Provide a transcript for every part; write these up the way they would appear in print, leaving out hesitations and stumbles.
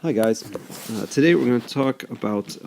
Hi guys, today we're going to talk about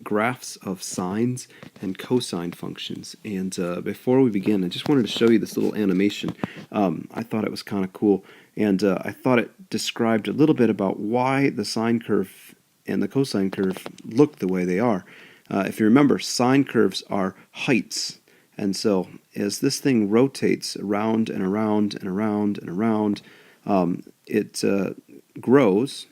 graphs of sines and cosine functions. And before we begin, I just wanted to show you this little animation. I thought it was kind of cool, and I thought it described a little bit about why the sine curve and the cosine curve look the way they are. If you remember, sine curves are heights, and so as this thing rotates around and around and around and around, it grows,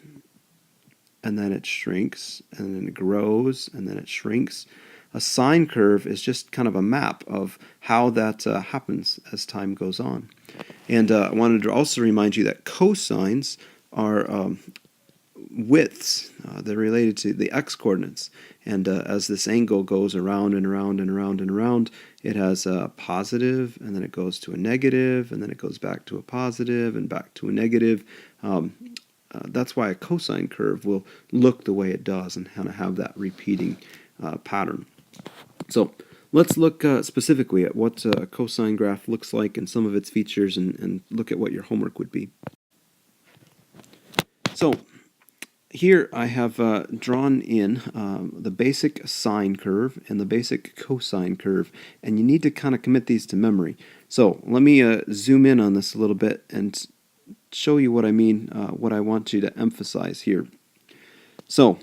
and then it shrinks, and then it grows, and then it shrinks. A sine curve is just kind of a map of how that happens as time goes on. And I wanted to also remind you that cosines are widths. They're related to the x-coordinates. And as this angle goes around and around and around and around, it has a positive, and then it goes to a negative, and then it goes back to a positive, and back to a negative. That's why a cosine curve will look the way it does and kind of have that repeating pattern. So let's look specifically at what a cosine graph looks like and some of its features, and look at what your homework would be. So here I have drawn in the basic sine curve and the basic cosine curve, and you need to kind of commit these to memory. So let me zoom in on this a little bit and show you what I mean, what I want you to emphasize here. So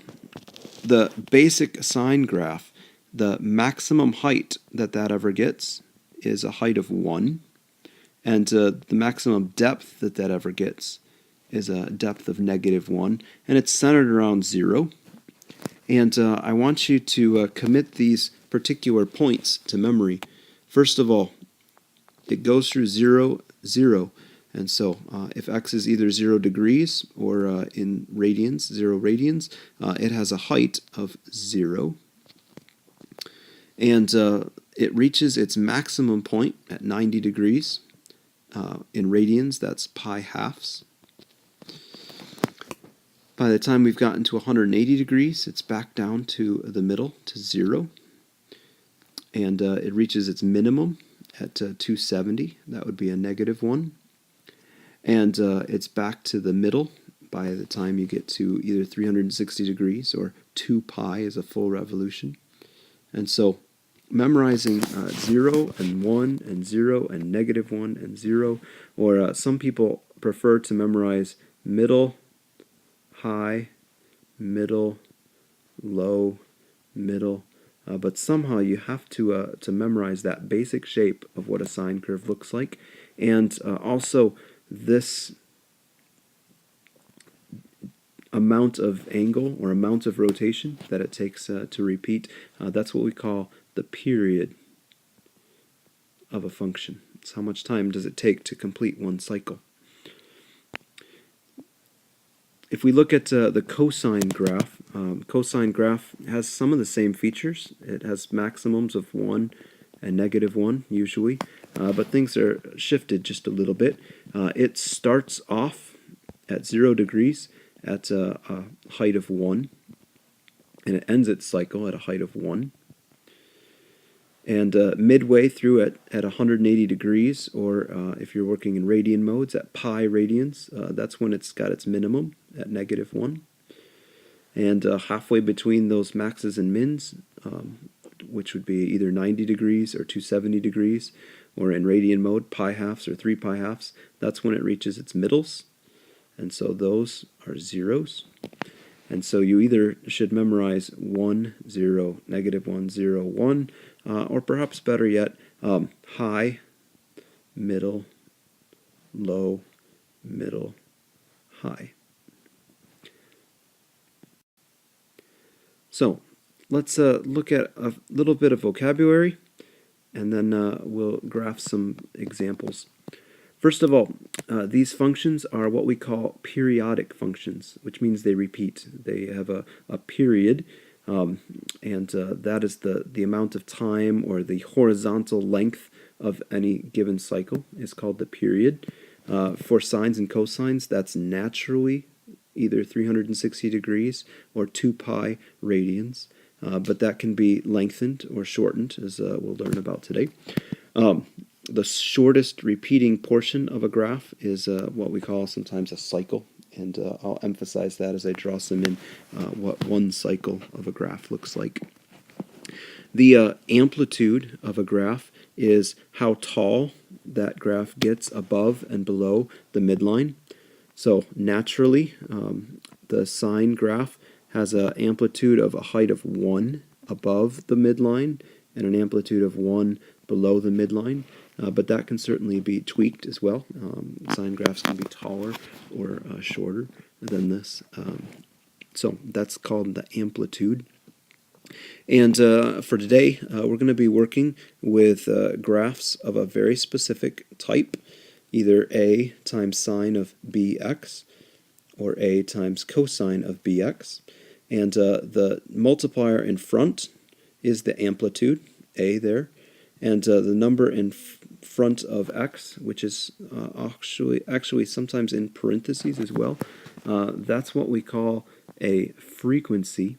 the basic sine graph, the maximum height that ever gets is a height of 1, and the maximum depth that ever gets is a depth of -1, and it's centered around 0. And I want you to commit these particular points to memory. First of all, it goes through 0, 0. And so if x is either 0 degrees or in radians, 0 radians, it has a height of 0. And it reaches its maximum point at 90 degrees. In radians, that's pi halves. By the time we've gotten to 180 degrees, it's back down to the middle, to 0. And it reaches its minimum at 270. That would be a -1. And it's back to the middle by the time you get to either 360 degrees or 2 pi is a full revolution. And so memorizing 0 and 1 and 0 and -1 and 0, or some people prefer to memorize middle, high, middle, low, middle, but somehow you have to memorize that basic shape of what a sine curve looks like, and also this amount of angle or amount of rotation that it takes to repeat, that's what we call the period of a function. It's how much time does it take to complete one cycle. If we look at the cosine graph has some of the same features. It has maximums of 1 and -1 usually, but things are shifted just a little bit. It starts off at 0 degrees at a height of 1, and it ends its cycle at a height of 1. And midway through it at 180 degrees, or if you're working in radian modes, at pi radians, that's when it's got its minimum at -1. And halfway between those maxes and mins, which would be either 90 degrees or 270 degrees, or in radian mode, pi halves or 3 pi halves, that's when it reaches its middles. And so those are zeros. And so you either should memorize 1, 0, -1, 0, 1, or perhaps better yet, high, middle, low, middle, high. So let's look at a little bit of vocabulary, and then we'll graph some examples. First of all, these functions are what we call periodic functions, which means they repeat. They have a period, and that is the amount of time or the horizontal length of any given cycle is called the period. For sines and cosines, that's naturally either 360 degrees or 2 pi radians, but that can be lengthened or shortened, as we'll learn about today. The shortest repeating portion of a graph is what we call sometimes a cycle and I'll emphasize that as I draw some in what one cycle of a graph looks like. The amplitude of a graph is how tall that graph gets above and below the midline. So naturally, the sine graph has an amplitude of a height of 1 above the midline and an amplitude of 1 below the midline, but that can certainly be tweaked as well. Sine graphs can be taller or shorter than this. So that's called the amplitude. And for today, we're going to be working with graphs of a very specific type, either a times sine of bx or a times cosine of bx. And the multiplier in front is the amplitude, a there, and the number in front of x, which is actually sometimes in parentheses as well, that's what we call a frequency.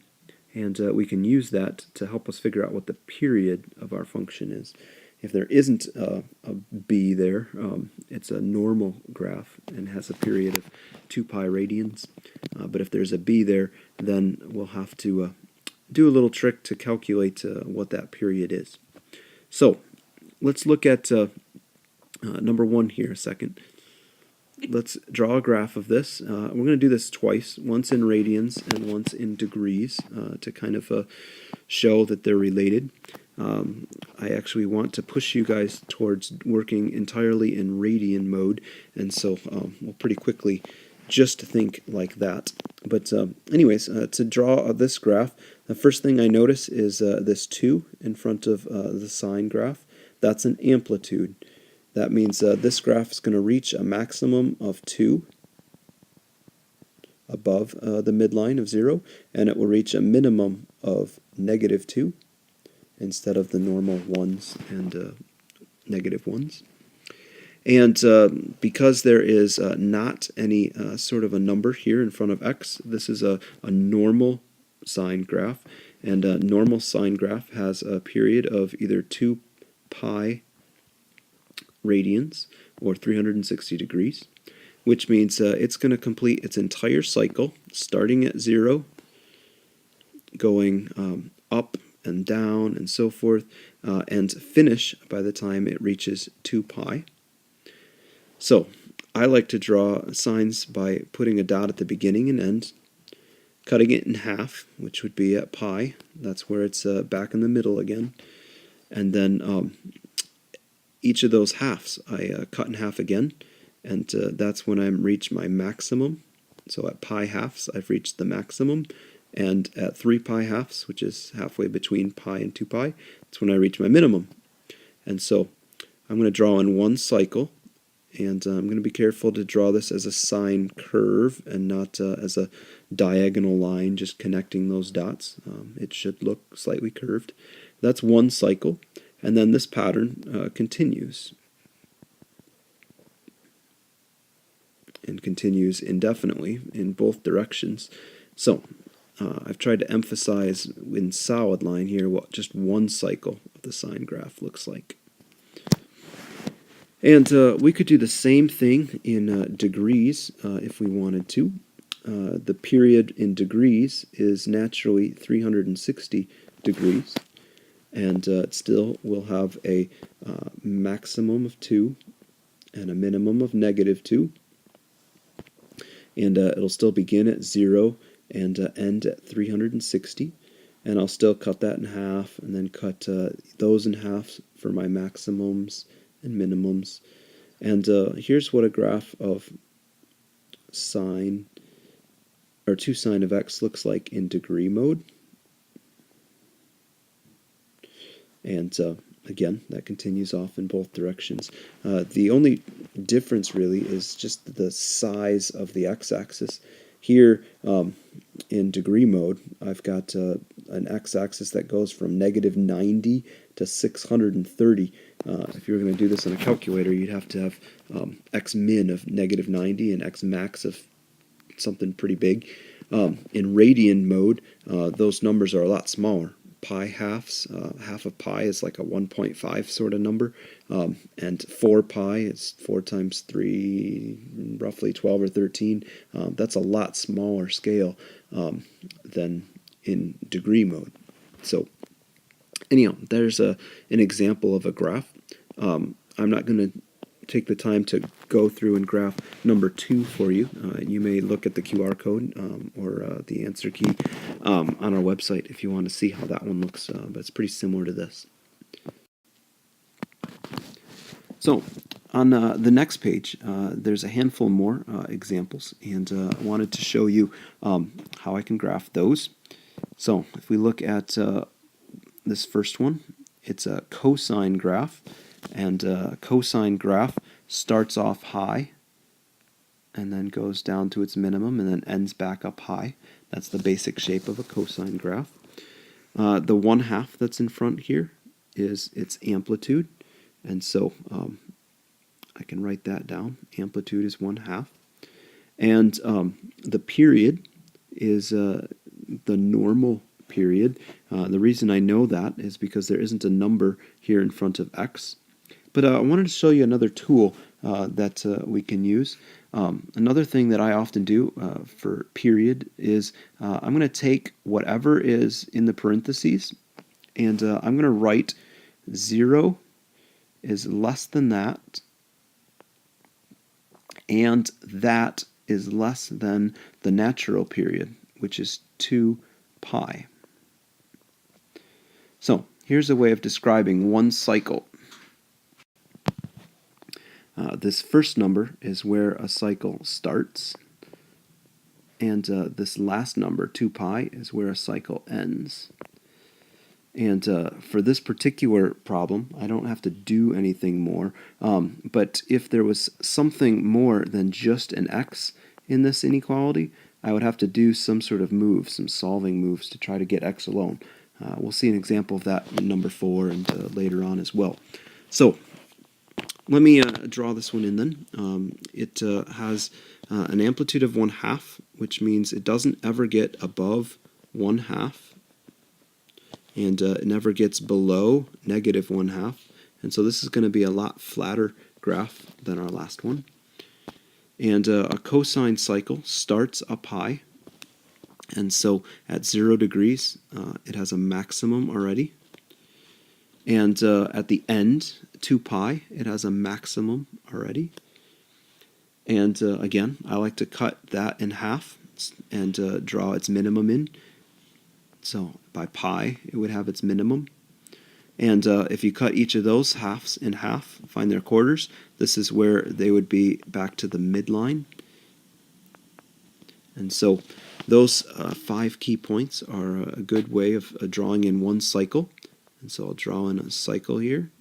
And we can use that to help us figure out what the period of our function is. If there isn't a b there, it's a normal graph and has a period of 2 pi radians. But if there's a b there, then we'll have to do a little trick to calculate what that period is. So let's look at number 1 here a second. Let's draw a graph of this. We're going to do this twice, once in radians and once in degrees, to kind of show that they're related. I actually want to push you guys towards working entirely in radian mode, and so we'll pretty quickly just think like that. But anyways, to draw this graph, the first thing I notice is this 2 in front of the sine graph. That's an amplitude. That means this graph is going to reach a maximum of 2 above the midline of 0, and it will reach a minimum of negative 2 instead of the normal 1s and negative 1s. And because there is not any sort of a number here in front of x, this is a normal sine graph, and a normal sine graph has a period of either 2 pi radians or 360 degrees, which means it's going to complete its entire cycle starting at 0, going up and down and so forth, and finish by the time it reaches 2 pi. So I like to draw sines by putting a dot at the beginning and end, cutting it in half, which would be at pi. That's where it's back in the middle again. And then each of those halves I cut in half again, and that's when I reach my maximum. So at pi halves I've reached the maximum, and at 3 pi halves, which is halfway between pi and 2 pi, that's when I reach my minimum. And so I'm going to draw in one cycle, and I'm going to be careful to draw this as a sine curve and not as a diagonal line just connecting those dots. It should look slightly curved. That's one cycle. And then this pattern continues and continues indefinitely in both directions. So I've tried to emphasize in solid line here what just one cycle of the sine graph looks like. And we could do the same thing in degrees if we wanted to. The period in degrees is naturally 360 degrees. And it still will have a maximum of 2 and a minimum of negative 2. And it'll still begin at 0 and end at 360. And I'll still cut that in half and then cut those in half for my maximums and minimums. And here's what a graph of sine, or 2 sine of x looks like in degree mode. And again, that continues off in both directions. The only difference really is just the size of the x-axis. Here in degree mode, I've got an x-axis that goes from negative 90 to 630. If you were going to do this on a calculator, you'd have to have x min of negative 90 and x max of something pretty big. In radian mode, those numbers are a lot smaller. pi halves. Half of pi is like a 1.5 sort of number, and 4 pi is 4 times 3, roughly 12 or 13. That's a lot smaller scale than in degree mode. So anyhow, there's an example of a graph. I'm not going to take the time to go through and graph number 2 for you. You may look at the QR code or the answer key on our website if you want to see how that one looks, but it's pretty similar to this. So on the next page, there's a handful more examples, and I wanted to show you how I can graph those. So if we look at this first one, it's a cosine graph, and a cosine graph starts off high and then goes down to its minimum and then ends back up high. That's the basic shape of a cosine graph. The 1/2 that's in front here is its amplitude, and so I can write that down. Amplitude is 1/2. And the period is the normal period. The reason I know that is because there isn't a number here in front of x. But I wanted to show you another tool that we can use. Another thing that I often do for period is I'm going to take whatever is in the parentheses, and I'm going to write 0 is less than that, and that is less than the natural period, which is 2 pi. So here's a way of describing one cycle. This first number is where a cycle starts, and this last number, 2 pi, is where a cycle ends. And for this particular problem, I don't have to do anything more, but if there was something more than just an x in this inequality, I would have to do some sort of move, some solving moves to try to get x alone. We'll see an example of that in number 4 and later on as well. So let me draw this one in then. It has an amplitude of 1/2, which means it doesn't ever get above 1/2, and it never gets below negative 1/2. And so this is going to be a lot flatter graph than our last one. And a cosine cycle starts up high, and so at 0 degrees it has a maximum already. And at the end, 2 pi, it has a maximum already. And again, I like to cut that in half and draw its minimum in. So by pi, it would have its minimum. And if you cut each of those halves in half, find their quarters, this is where they would be back to the midline. And so those 5 key points are a good way of drawing in one cycle. And so I'll draw in a cycle here.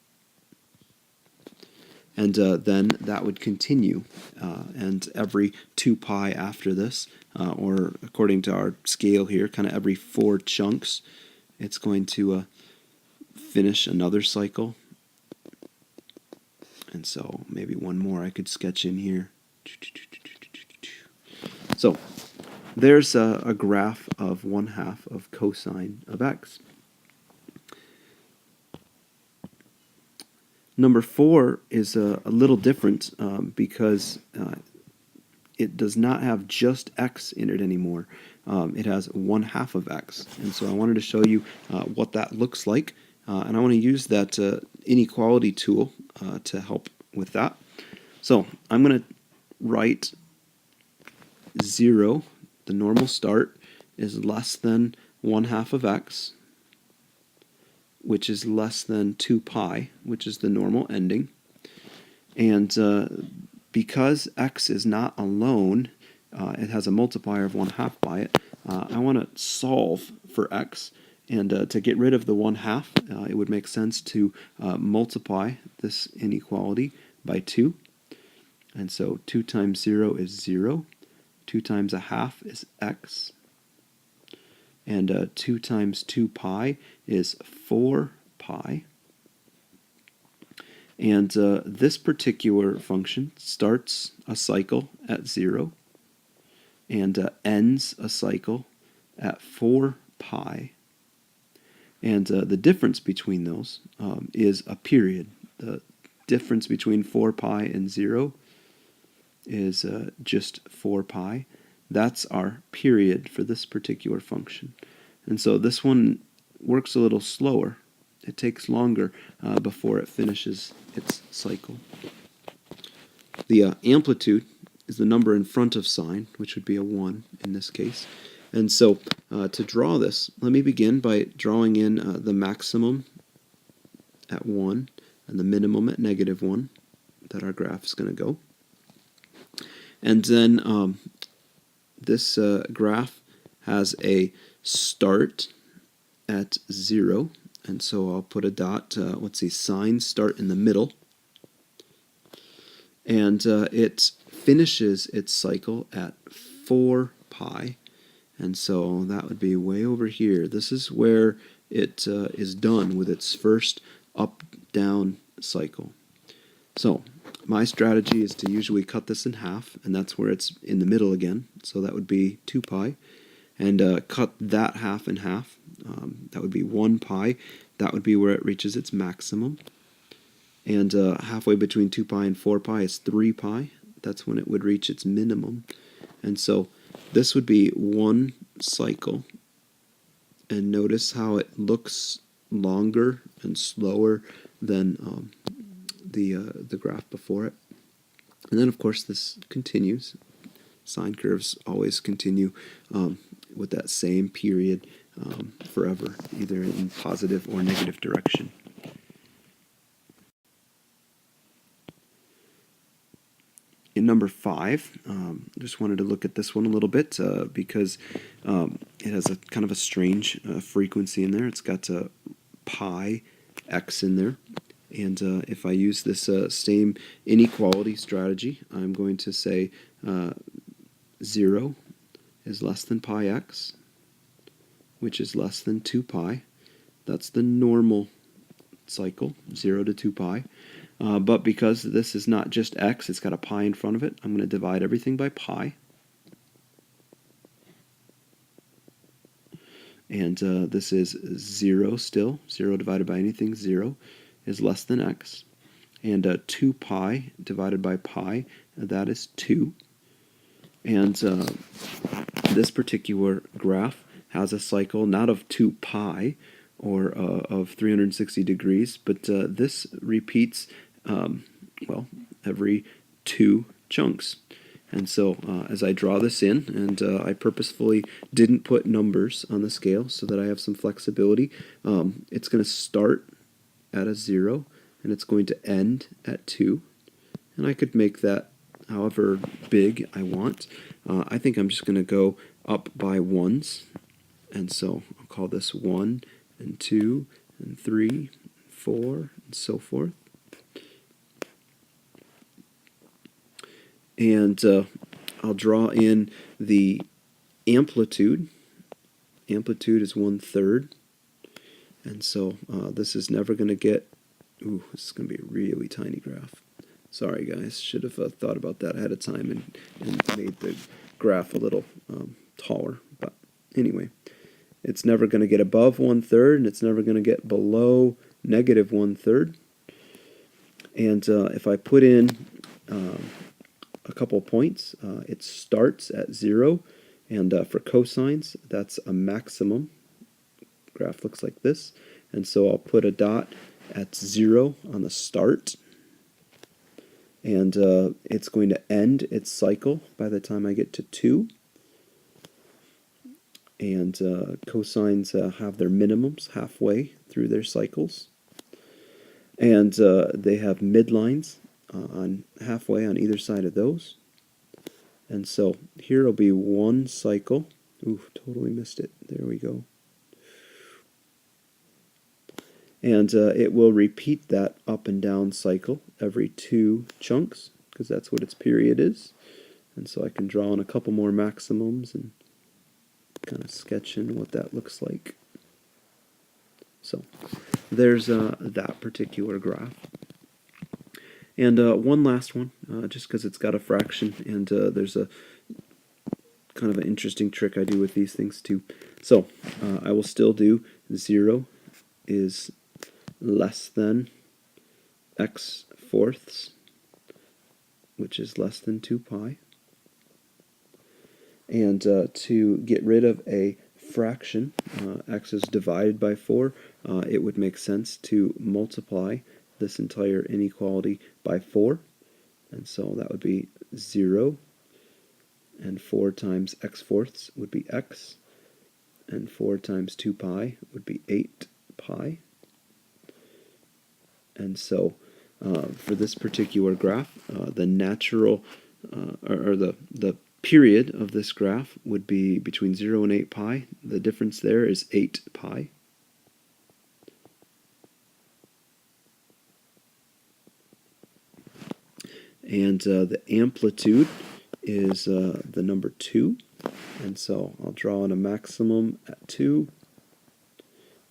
And then that would continue. And every 2 pi after this, or according to our scale here, kind of every 4 chunks, it's going to finish another cycle. And so maybe one more I could sketch in here. So there's a graph of 1/2 of cosine of x. Number 4 is a little different because it does not have just x in it anymore. It has 1/2 of x. And so I wanted to show you what that looks like. And I want to use that inequality tool to help with that. So I'm going to write 0, the normal start, is less than 1/2 of x, which is less than 2 pi, which is the normal ending. And because x is not alone, it has a multiplier of 1/2 by it, I want to solve for x. And to get rid of the 1/2, it would make sense to multiply this inequality by 2. And so 2 times 0 is 0. 2 times 1/2 is x. And 2 times 2 pi is 4 pi. And this particular function starts a cycle at 0 and ends a cycle at 4 pi. And the difference between those is a period. The difference between 4 pi and 0 is just 4 pi. That's our period for this particular function. And so this one works a little slower. It takes longer before it finishes its cycle. The amplitude is the number in front of sine, which would be a 1 in this case. And so to draw this, let me begin by drawing in the maximum at 1 and the minimum at -1 that our graph is going to go. And then this graph has a start at 0, and so I'll put a dot, let's see, sine start in the middle, and it finishes its cycle at 4 pi, and so that would be way over here. This is where it is done with its first up-down cycle. So my strategy is to usually cut this in half, and that's where it's in the middle again, so that would be 2 pi, and cut that half in half. That would be 1 pi. That would be where it reaches its maximum. And halfway between 2 pi and 4 pi is 3 pi. That's when it would reach its minimum. And so this would be one cycle. And notice how it looks longer and slower than the graph before it. And then, of course, this continues. Sine curves always continue with that same period forever, either in positive or negative direction. In number 5, just wanted to look at this one a little bit because it has a kind of a strange frequency in there. It's got pi x in there. And if I use this same inequality strategy, I'm going to say 0 is less than pi x, which is less than 2 pi. That's the normal cycle, 0 to 2 pi. But because this is not just x, it's got a pi in front of it, I'm going to divide everything by pi. And this is 0 still. 0 divided by anything, 0, is less than x. And 2 pi divided by pi, that is 2. And this particular graph has a cycle not of 2 pi, or of 360 degrees, but this repeats well, every 2 chunks. And so as I draw this in, and I purposefully didn't put numbers on the scale so that I have some flexibility, it's going to start at a 0, and it's going to end at 2. And I could make that however big I want. I think I'm just going to go up by ones, and so I'll call this 1 and 2 and 3, 4, and so forth. And I'll draw in the amplitude. Amplitude is 1/3. And so this is never going to get, this is going to be a really tiny graph. Sorry guys, should have thought about that ahead of time and made the graph a little taller. But anyway, it's never going to get above 1/3, and it's never going to get below -1/3. And if I put in a couple points, it starts at 0, and for cosines, that's a maximum. Graph looks like this, and so I'll put a dot at 0 on the start, and it's going to end its cycle by the time I get to 2. And cosines have their minimums halfway through their cycles, and they have midlines on halfway on either side of those. And so here will be one cycle. Totally missed it. There we go. And it will repeat that up and down cycle every 2 chunks, because that's what its period is. And so I can draw in a couple more maximums and kind of sketch in what that looks like. So there's that particular graph. And one last one, just because it's got a fraction, and there's a kind of an interesting trick I do with these things too. So I will still do 0 is less than x fourths, which is less than 2 pi. And to get rid of a fraction, x is divided by 4, it would make sense to multiply this entire inequality by 4. And so that would be 0. And 4 times x fourths would be x. And 4 times 2 pi would be 8 pi. And so for this particular graph, the natural, or the period of this graph would be between 0 and 8 pi. The difference there is 8 pi. And the amplitude is the number 2. And so I'll draw in a maximum at 2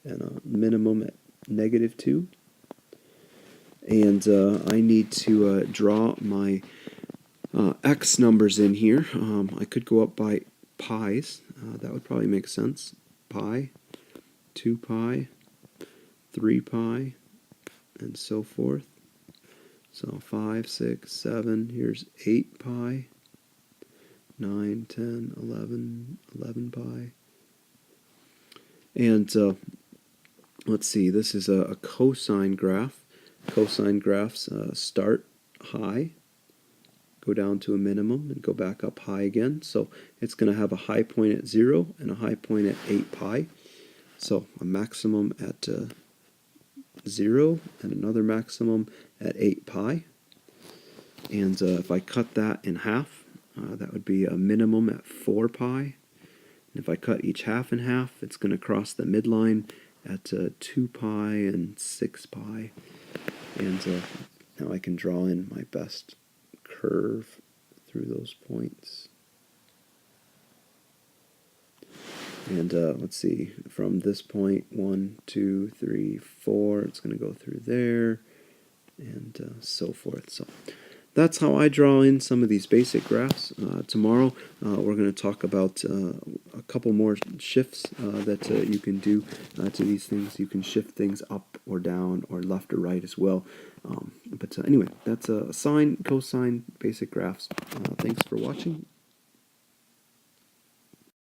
and a minimum at -2. And I need to draw my x numbers in here. I could go up by pi's. That would probably make sense. Pi, 2 pi, 3 pi, and so forth. So 5, 6, 7, here's 8 pi, 9, 10, 11, 11 pi. And let's see, this is a cosine graph. Cosine graphs start high, go down to a minimum, and go back up high again. So it's going to have a high point at 0 and a high point at 8 pi. So a maximum at 0 and another maximum at 8 pi. And if I cut that in half, that would be a minimum at 4 pi. And if I cut each half in half, it's going to cross the midline at 2 pi and 6 pi. And now I can draw in my best curve through those points. And let's see, from this point, 1, 2, 3, 4, it's going to go through there, and so forth. So that's how I draw in some of these basic graphs. Tomorrow we're going to talk about a couple more shifts that you can do to these things. You can shift things up or down or left or right as well. But anyway, that's a sine, cosine, basic graphs. Thanks for watching.